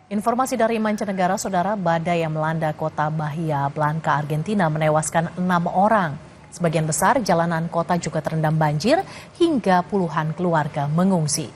Informasi dari mancanegara, saudara, badai yang melanda kota Bahia Blanca, Argentina menewaskan 6 orang. Sebagian besar jalanan kota juga terendam banjir hingga puluhan keluarga mengungsi.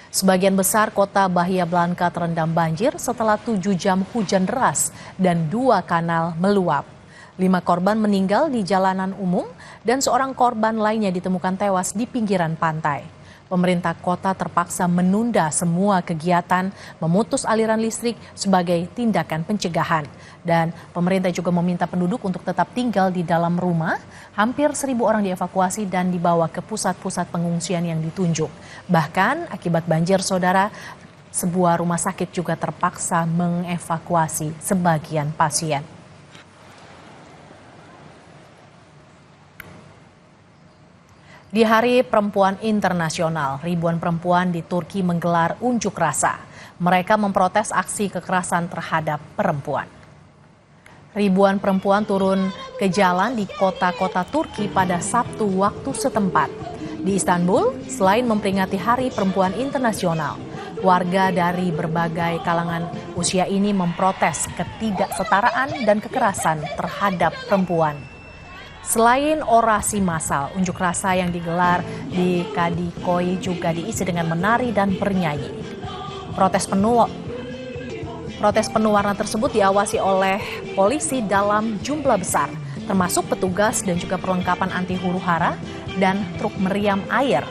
Sebagian besar kota Bahia Blanca terendam banjir setelah 7 jam hujan deras dan 2 kanal meluap. 5 korban meninggal di jalanan umum dan seorang korban lainnya ditemukan tewas di pinggiran pantai. Pemerintah kota terpaksa menunda semua kegiatan, memutus aliran listrik sebagai tindakan pencegahan. Dan pemerintah juga meminta penduduk untuk tetap tinggal di dalam rumah. Hampir 1.000 orang dievakuasi dan dibawa ke pusat-pusat pengungsian yang ditunjuk. Bahkan akibat banjir, saudara, sebuah rumah sakit juga terpaksa mengevakuasi sebagian pasien. Di Hari Perempuan Internasional, ribuan perempuan di Turki menggelar unjuk rasa. Mereka memprotes aksi kekerasan terhadap perempuan. Ribuan perempuan turun ke jalan di kota-kota Turki pada Sabtu waktu setempat. Di Istanbul, selain memperingati Hari Perempuan Internasional, warga dari berbagai kalangan usia ini memprotes ketidaksetaraan dan kekerasan terhadap perempuan. Selain orasi massal, unjuk rasa yang digelar di Kadikoy juga diisi dengan menari dan bernyanyi. Protes penuh warna tersebut diawasi oleh polisi dalam jumlah besar, termasuk petugas dan juga perlengkapan anti huru-hara dan truk meriam air.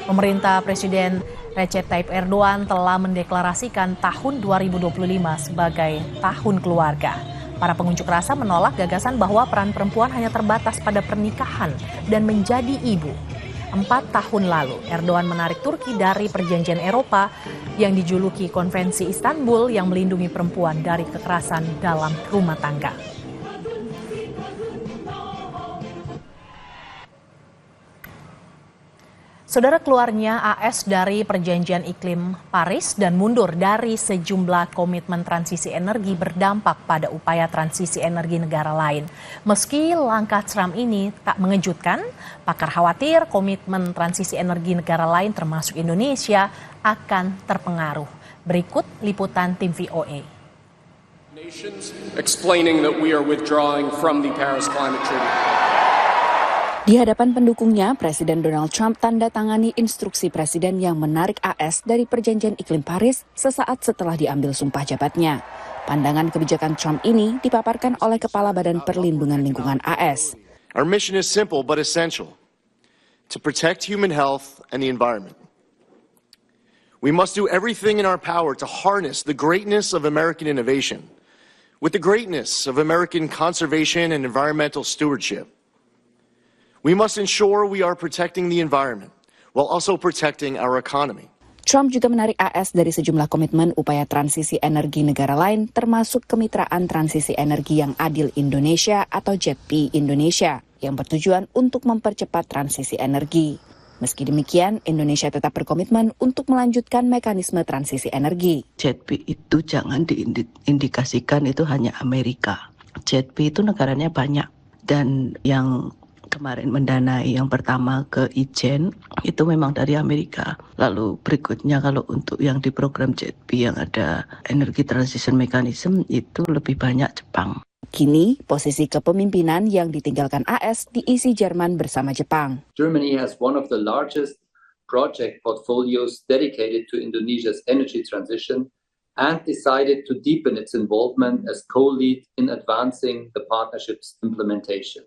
Pemerintah Presiden Recep Tayyip Erdogan telah mendeklarasikan tahun 2025 sebagai tahun keluarga. Para pengunjuk rasa menolak gagasan bahwa peran perempuan hanya terbatas pada pernikahan dan menjadi ibu. 4 tahun lalu, Erdogan menarik Turki dari perjanjian Eropa yang dijuluki Konvensi Istanbul yang melindungi perempuan dari kekerasan dalam rumah tangga. Saudara, keluarnya AS dari Perjanjian Iklim Paris dan mundur dari sejumlah komitmen transisi energi berdampak pada upaya transisi energi negara lain. Meski langkah Trump ini tak mengejutkan, pakar khawatir komitmen transisi energi negara lain termasuk Indonesia akan terpengaruh. Berikut liputan tim VOA. Nations explaining that we are withdrawing from the Paris Climate Treaty. Di hadapan pendukungnya, Presiden Donald Trump tanda tangani instruksi Presiden yang menarik AS dari Perjanjian Iklim Paris sesaat setelah diambil sumpah jabatnya. Pandangan kebijakan Trump ini dipaparkan oleh Kepala Badan Perlindungan Lingkungan AS. Our mission is simple but essential: to protect human health and the environment. We must do everything in our power to harness the greatness of American innovation with the greatness of American conservation and environmental stewardship. We must ensure we are protecting the environment while also protecting our economy. Trump juga menarik AS dari sejumlah komitmen upaya transisi energi negara lain, termasuk Kemitraan Transisi Energi yang Adil Indonesia atau JETP Indonesia, yang bertujuan untuk mempercepat transisi energi. Meski demikian, Indonesia tetap berkomitmen untuk melanjutkan mekanisme transisi energi. JETP itu jangan diindikasikan itu hanya Amerika. JETP itu negaranya banyak, dan yang kemarin mendanai yang pertama ke Ijen itu memang dari Amerika. Lalu berikutnya kalau untuk yang di program JETP yang ada Energy Transition Mechanism itu lebih banyak Jepang. Kini, posisi kepemimpinan yang ditinggalkan AS diisi Jerman bersama Jepang. Germany has one of the largest project portfolios dedicated to Indonesia's energy transition and decided to deepen its involvement as co-lead in advancing the partnership's implementation.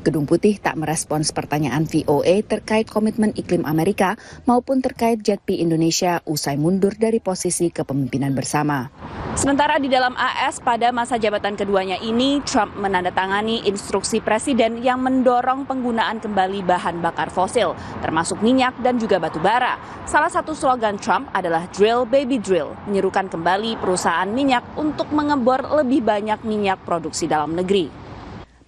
Gedung Putih tak merespons pertanyaan VOA terkait komitmen iklim Amerika maupun terkait JETP Indonesia usai mundur dari posisi kepemimpinan bersama. Sementara di dalam AS pada masa jabatan keduanya ini, Trump menandatangani instruksi presiden yang mendorong penggunaan kembali bahan bakar fosil, termasuk minyak dan juga batu bara. Salah satu slogan Trump adalah Drill Baby Drill, menyerukan kembali perusahaan minyak untuk mengebor lebih banyak minyak produksi dalam negeri.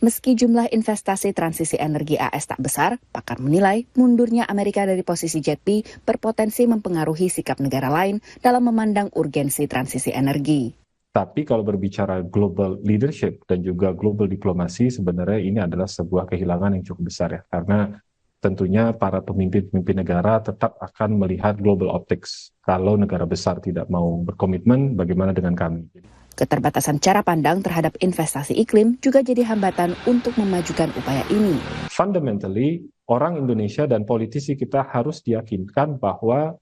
Meski jumlah investasi transisi energi AS tak besar, pakar menilai mundurnya Amerika dari posisi JETP berpotensi mempengaruhi sikap negara lain dalam memandang urgensi transisi energi. Tapi kalau berbicara global leadership dan juga global diplomasi, sebenarnya ini adalah sebuah kehilangan yang cukup besar ya. Karena tentunya para pemimpin-pemimpin negara tetap akan melihat global optics. Kalau negara besar tidak mau berkomitmen, bagaimana dengan kami? Keterbatasan cara pandang terhadap investasi iklim juga jadi hambatan untuk memajukan upaya ini. Fundamentally, orang Indonesia dan politisi kita harus diyakinkan bahwa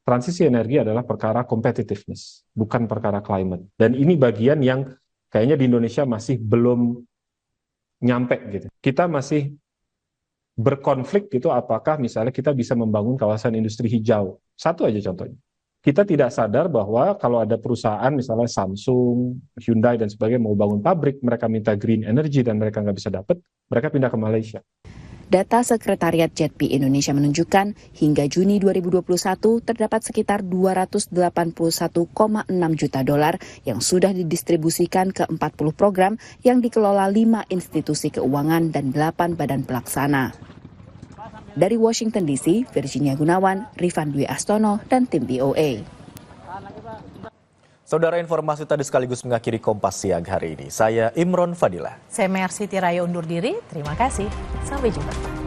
transisi energi adalah perkara competitiveness, bukan perkara climate. Dan ini bagian yang kayaknya di Indonesia masih belum nyampe gitu. Kita masih berkonflik gitu, apakah misalnya kita bisa membangun kawasan industri hijau. Satu aja contohnya. Kita tidak sadar bahwa kalau ada perusahaan misalnya Samsung, Hyundai dan sebagainya mau bangun pabrik, mereka minta green energy dan mereka nggak bisa dapat, mereka pindah ke Malaysia. Data Sekretariat JETP Indonesia menunjukkan hingga Juni 2021 terdapat sekitar 281,6 juta dolar yang sudah didistribusikan ke 40 program yang dikelola 5 institusi keuangan dan 8 badan pelaksana. Dari Washington DC, Virginia Gunawan, Rifan Dwi Astono, dan tim VOA. Saudara, informasi tadi sekaligus mengakhiri Kompas Siang hari ini. Saya Imron Fadilah. Saya Mercy Tiraya undur diri. Terima kasih. Sampai jumpa.